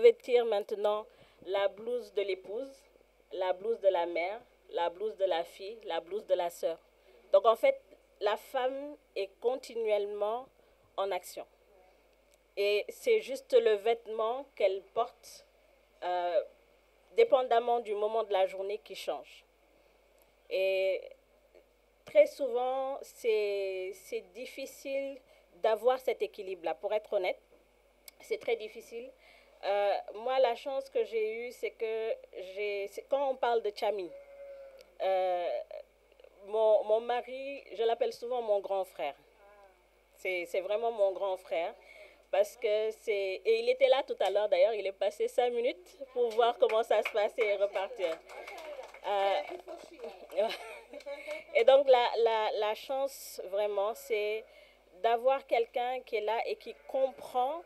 revêtir maintenant la blouse de l'épouse, la blouse de la mère, la blouse de la fille, la blouse de la sœur. Donc en fait, la femme est continuellement en action. Et c'est juste le vêtement qu'elle porte, dépendamment du moment de la journée, qui change. Et très souvent, c'est difficile d'avoir cet équilibre-là. Pour être honnête, c'est très difficile. Moi, la chance que j'ai eue, c'est que quand on parle de Tchami, mon mari, je l'appelle souvent mon grand frère. C'est vraiment mon grand frère. Parce que c'est... Et il était là tout à l'heure, d'ailleurs, il est passé 5 minutes pour voir comment ça se passait et repartir. Et donc, la chance, vraiment, c'est d'avoir quelqu'un qui est là et qui comprend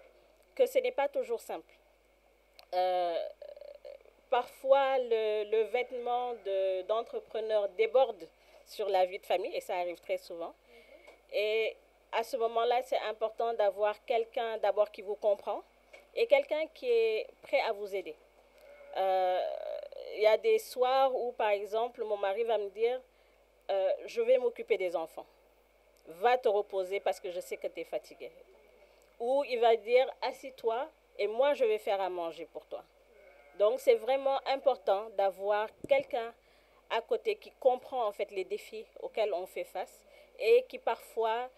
que ce n'est pas toujours simple. Parfois, le vêtement d'entrepreneur déborde sur la vie de famille, et ça arrive très souvent. Et à ce moment-là, c'est important d'avoir quelqu'un d'abord qui vous comprend et quelqu'un qui est prêt à vous aider. Il y a des soirs où, par exemple, mon mari va me dire je vais m'occuper des enfants. Va te reposer parce que je sais que tu es fatigué. Ou il va dire assis-toi et moi je vais faire à manger pour toi. Donc c'est vraiment important d'avoir quelqu'un à côté qui comprend en fait les défis auxquels on fait face et qui parfois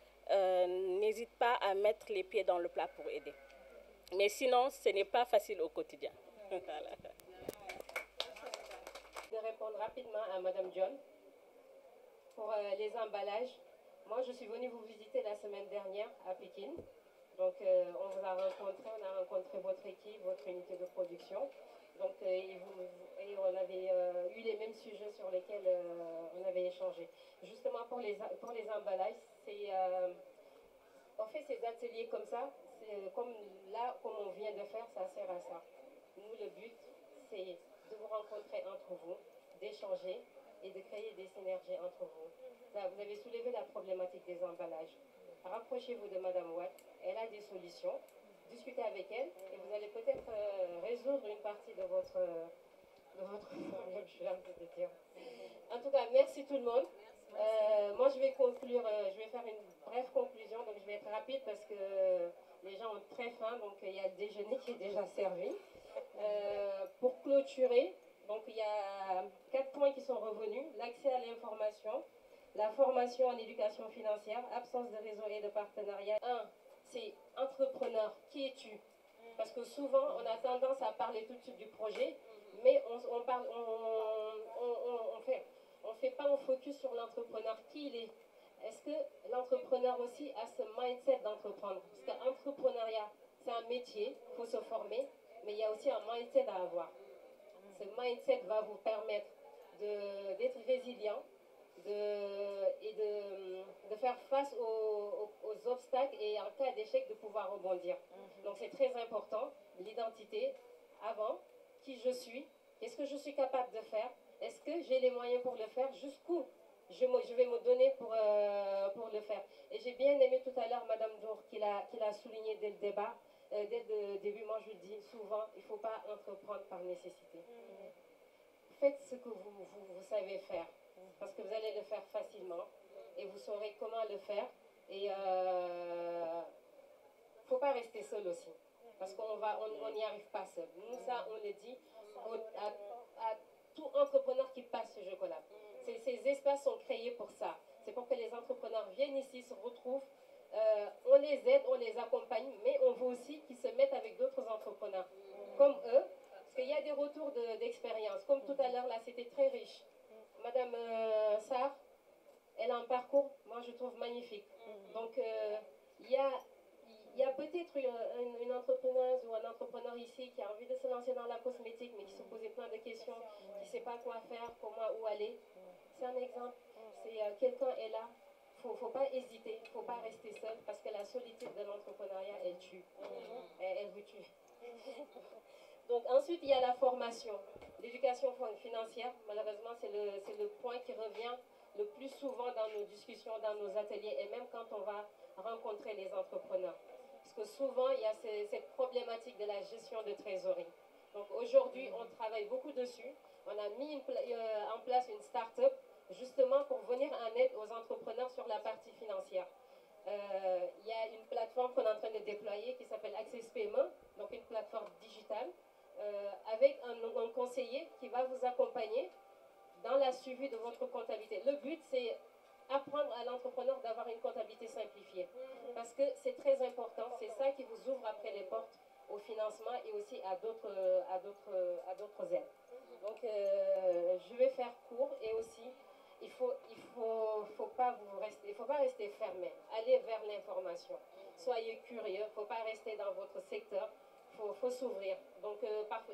n'hésite pas à mettre les pieds dans le plat pour aider. Mais sinon, ce n'est pas facile au quotidien. Voilà. De répondre rapidement à Madame John pour les emballages. Moi, je suis venue vous visiter la semaine dernière à Pékin. Donc, on vous a rencontré votre équipe, votre unité de production. Donc, et on avait eu les mêmes sujets sur lesquels on avait échangé. Justement, pour les emballages, on fait ces ateliers comme ça, comme on vient de faire, ça sert à ça. Nous, le but, c'est de vous rencontrer entre vous, d'échanger et de créer des synergies entre vous. Là, vous avez soulevé la problématique des emballages. Rapprochez-vous de Madame Watt, elle a des solutions. Discutez avec elle et vous allez peut-être résoudre une partie de votre problème, je vais dire. En tout cas, merci tout le monde. Moi, je vais conclure, je vais faire une brève conclusion, donc je vais être rapide parce que les gens ont très faim, donc il y a le déjeuner qui est déjà servi. Pour clôturer, donc il y a 4 points qui sont revenus. L'accès à l'information, la formation en éducation financière, absence de réseau et de partenariat. 1, c'est entrepreneur, qui es-tu? Parce que souvent, on a tendance à parler tout de suite du projet, mais on fait pas un focus sur l'entrepreneur, qui il est. Est-ce que l'entrepreneur aussi a ce mindset d'entreprendre? Parce que l'entrepreneuriat, c'est un métier, il faut se former, mais il y a aussi un mindset à avoir. Ce mindset va vous permettre d'être résilient et de faire face aux obstacles et en cas d'échec de pouvoir rebondir. Donc c'est très important, l'identité avant, qui je suis, qu'est-ce que je suis capable de faire, est-ce que j'ai les moyens pour le faire, jusqu'où je vais me donner pour le faire. Et j'ai bien aimé tout à l'heure Madame Dour qui l'a souligné dès le débat, dès le début. Moi je le dis souvent, il ne faut pas entreprendre par nécessité. Faites ce que vous savez faire, parce que vous allez le faire facilement et vous saurez comment le faire. Et il ne faut pas rester seul aussi, parce qu'on n'y arrive pas seul. Nous, ça, on le dit à tout entrepreneur qui passe chez Jocolab. Ces espaces sont créés pour ça. C'est pour que les entrepreneurs viennent ici, se retrouvent. On les aide, on les accompagne, mais on veut aussi qu'ils se mettent avec d'autres entrepreneurs comme eux, parce qu'il y a des retours d'expérience. Comme tout à l'heure, là, c'était très riche. Madame Sarr, elle a un parcours, moi, je trouve magnifique. Donc, il y a peut-être une entrepreneuse ou un entrepreneur ici qui a envie de se lancer dans la cosmétique, mais qui se posait plein de questions, qui ne sait pas quoi faire, où aller. C'est un exemple. Quelqu'un est là. Il ne faut pas hésiter, il ne faut pas rester seul, parce que la solitude de l'entrepreneuriat, elle tue. Elle vous tue. Donc ensuite, il y a la formation. L'éducation financière, malheureusement, c'est le point qui revient le plus souvent dans nos discussions, dans nos ateliers, et même quand on va rencontrer les entrepreneurs. Parce que souvent, il y a cette problématique de la gestion de trésorerie. Donc aujourd'hui, on travaille beaucoup dessus. On a mis en place une start-up justement pour venir en aide aux entrepreneurs sur la partie financière. Il y a une plateforme qu'on est en train de déployer qui s'appelle Access Payment, donc une plateforme digitale, avec un conseiller qui va vous accompagner dans la suivi de votre comptabilité. Le but, c'est apprendre à l'entrepreneur d'avoir une comptabilité simplifiée. Parce que c'est très important, c'est ça qui vous ouvre après les portes au financement et aussi à d'autres aides. Donc, je vais faire court et aussi, il faut pas rester fermé. Allez vers l'information. Soyez curieux, il ne faut pas rester dans votre secteur, il faut s'ouvrir. Donc,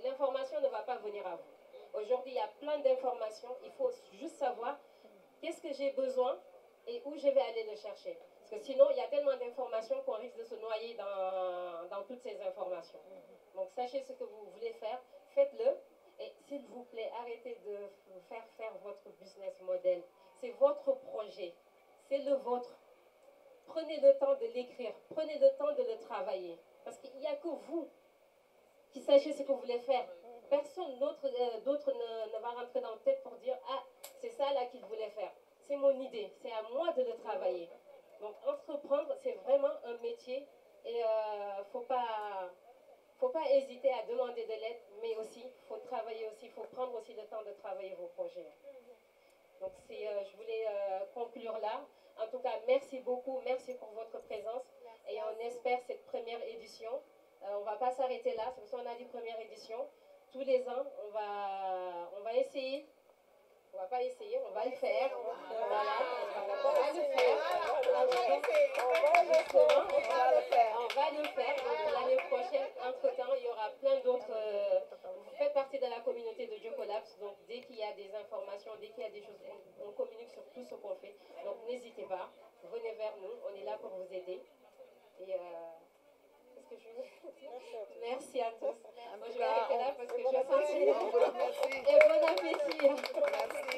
l'information ne va pas venir à vous. Aujourd'hui, il y a plein d'informations, il faut juste savoir qu'est-ce que j'ai besoin et où je vais aller le chercher. Parce que sinon, il y a tellement d'informations qu'on risque de se noyer dans toutes ces informations. Donc, sachez ce que vous voulez faire, faites-le. Et s'il vous plaît, arrêtez de faire votre business model. C'est votre projet. C'est le vôtre. Prenez le temps de l'écrire. Prenez le temps de le travailler. Parce qu'il n'y a que vous qui sachez ce que vous voulez faire. Personne d'autre ne va rentrer dans la tête pour dire « Ah, c'est ça là qu'il voulait faire. C'est mon idée. C'est à moi de le travailler. » Donc, entreprendre, c'est vraiment un métier. Et faut pas hésiter à demander de l'aide, mais aussi, il faut travailler aussi, il faut prendre aussi le temps de travailler vos projets. Donc, je voulais conclure là. En tout cas, merci beaucoup, merci pour votre présence. Et on espère cette première édition. On ne va pas s'arrêter là, c'est pour ça qu'on a dit première édition. Tous les ans, on va essayer. On ne va pas essayer, on va le faire. Voilà, on va le faire. On va le faire. Donc l'année prochaine, entre-temps, il y aura plein d'autres. Vous faites partie de la communauté de Diocolabs. Donc dès qu'il y a des informations, dès qu'il y a des choses, on communique sur tout ce qu'on fait. Donc n'hésitez pas, venez vers nous, on est là pour vous aider. Et qu'est-ce que je veux dire? Merci à tous. Moi, je vais arrêter là parce que je sens. Et bon appétit. Merci.